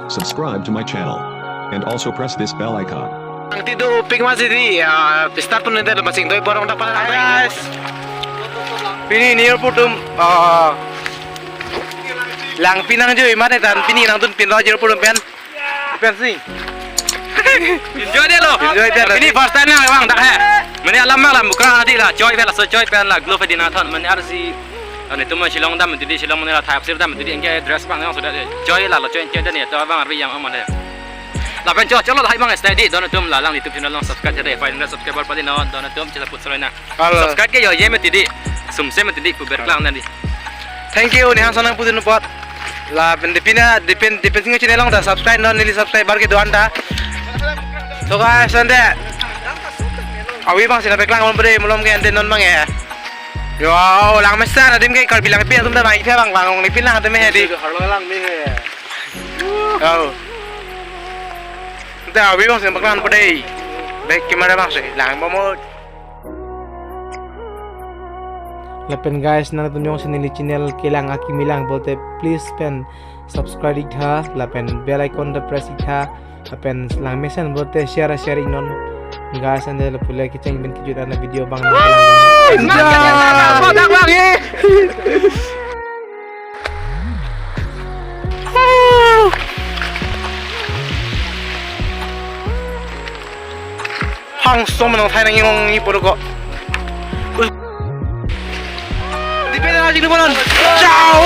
Subscribe to my channel. And also press this bell icon. Ang tido pig masih di start pun nanti masing doi borong dapat guys. Pini near putum lang pinang jo imane tan pini nang tun pin rojer putum pen sing. Enjoy deh lo. Enjoy deh. Ini first time yang bang dah hai. Mene alam malam bukan nanti lah. Joy pen lah, so joy pen lah. Glow fedina thon. Mene arsi. Ane tuh Shillong dah menjadi Shillong mana lah. Thai apsir dah menjadi engkau dress bang yang sudah joy lah. Lo joy dah ni. Tuh bang arbi yang aman deh. Lah pen coba lah hai bang steady. Dono tuh lah lang YouTube channel lang subscribe jadi 500 subscriber pada nawan. Dono tuh kita put selain na. Subscribe ke yo ye menjadi. Sumse menjadi kuber lang nanti. Thank you nih Hasan yang putin buat. Lah pen singa channel lang dah subscribe non nili subscribe bar ke doan dah. So guys, nanti awi bang sila beklang mulom ke ante non bang ya. Yo, lang mesti ada dim ke kalau bilang pin, tumda bang bang bang lipin lang ate meh di. Lang ni he. Oh. Nanti awi bang sila beklang pada baik gimana bang sih, lang mau. Lepen guys, nana tunjong sini channel kelang aki milang bote please pen subscribe ikha, lepen bell icon dah press ikha. Apen lang mesen bote share non guys anda le pula kita ingin kejutan na video bang hang som nang thai nang yong ni poro ko di pena lagi ni bonon ciao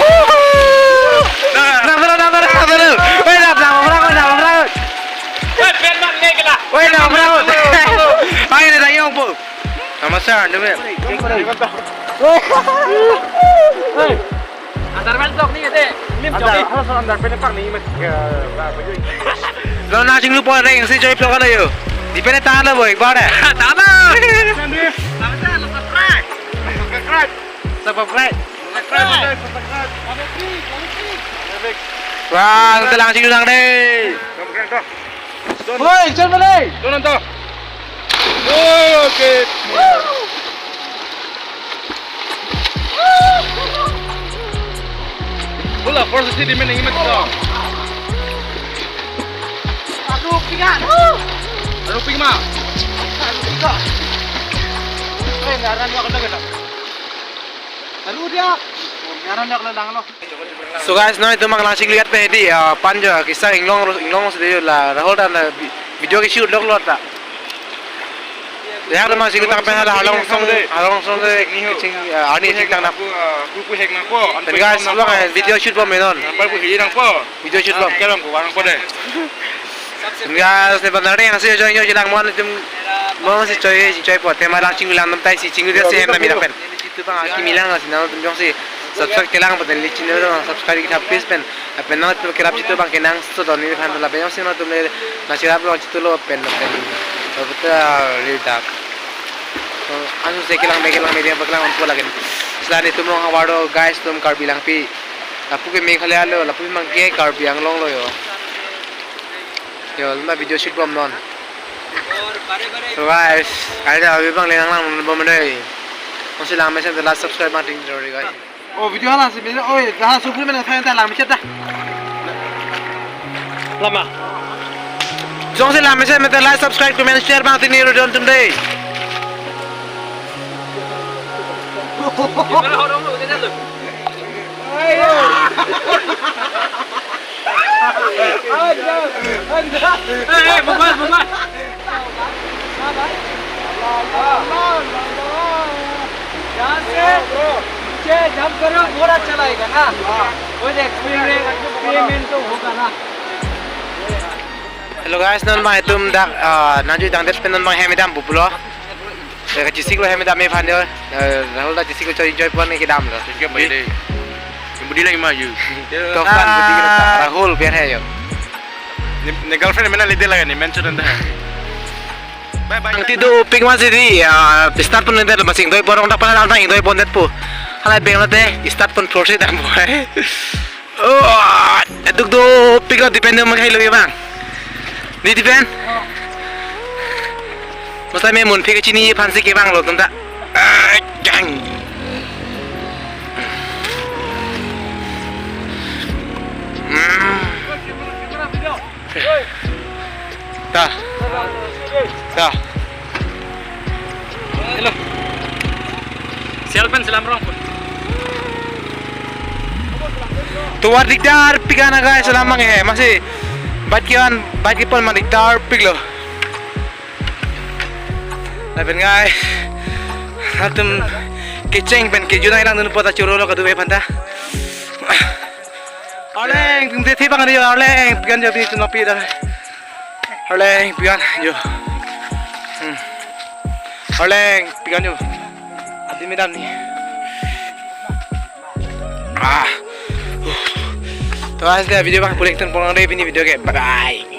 Woi, nak berapa? Ayo dah yang pun. Masa anda ni. Hei. Antar mentok ni kete. Lim joki. Antar penepak ni mas. Lo nak cinglu pun ring si joy pelak ada yo. Di pene tahan lah boy, bawa dah. Tahan. Masa lo subscribe. Subscribe. Wah, kita langsung cinglu lang deh. Woi, jangan balik. Turun tu. Okey. Bola force sini mana ingat tu. Aduh, pingan. Aduh, pingma. Eh, ngaran dia kena kena. Aduh dia. Ngaran dia kena dang lo. So guys, now itu mang langsung lihat pe di panja kisah inglong sedih lah. Rahul dan video ke shoot log tak. Lihat masih kita pe ada halong song deh cing ani cing tang nak. Ku hek nak po. Dan guys, lo kan video shoot pun menon. Nampak ku hiji nang po. Video shoot pun. Kelam ku warang po deh. Guys, ni benar yang saya join jelang mau si coy po. Tema lang cing bilang nampai si cing dia sih yang mira pen. Itu bang aki milang sih, nama tunjong si. Subscribe kelang betul ni channel orang subscribe kita please pen apa nama tu kerap itu bang kenang so doni kan tu lah banyak sih nama tu le nasi kerap orang itu lo pen so betul real tak so anu saya kelang media berkelang untuk lagi selain itu mau award guys tu kar bilang pi lapu ke Meghalaya lo lapu mang ke kar biang long lo yo lama video shoot bom non so guys ada abi bang lengang lang bom deh masih lama sih telah subscribe bang ting jori guys. Oh video halang sih, oh dah suruh mana saya tak lama cerita. Lama. Jangan sih lama saya minta like, subscribe, comment, share bang ini rodon tu deh. Gimana orang lu jadi tu? Ayo. Anda. Bukan. जब करो पूरा चलाएगा ना वो एक्सपेरिमेंट तो होगा ना Hello guys, non bang itu dak naju dang det pen non bang hemidam bupulo. Dekat jisik lo hemidam me pandai. Rahul dah jisik lo coy enjoy pun ke dam lo. Sikit baik deh. Budi lagi maju. Tokan budi kita Rahul biar hai yo. Ni girlfriend mana lidi lagi ni mention dah. Bye bye. Nanti tu ping masih di start pun nanti masing doi borong dapat dalam tang doi pun net pu. Halai beng nanti start pun proses dah boleh. Oh, duk tu ping lo depend on makai lagi bang. Ni depend. Masa me mun ping cini pansi ke bang lo tu tak. Gang. Tuwar digdar piga na guys lamang masih ba't pun mandigdar piglo. Laban guys. Atum kiceng pen ke junai lang dun po ta churolo ka duwe panta. Arleng tum bang ada yo arleng pigan jo tu nopi dah. Arleng pigan jo. Arleng pigan jo. Adi medam ni. तो आज का वीडियो बघा पुढे एक तन पूर्ण video के bye bye.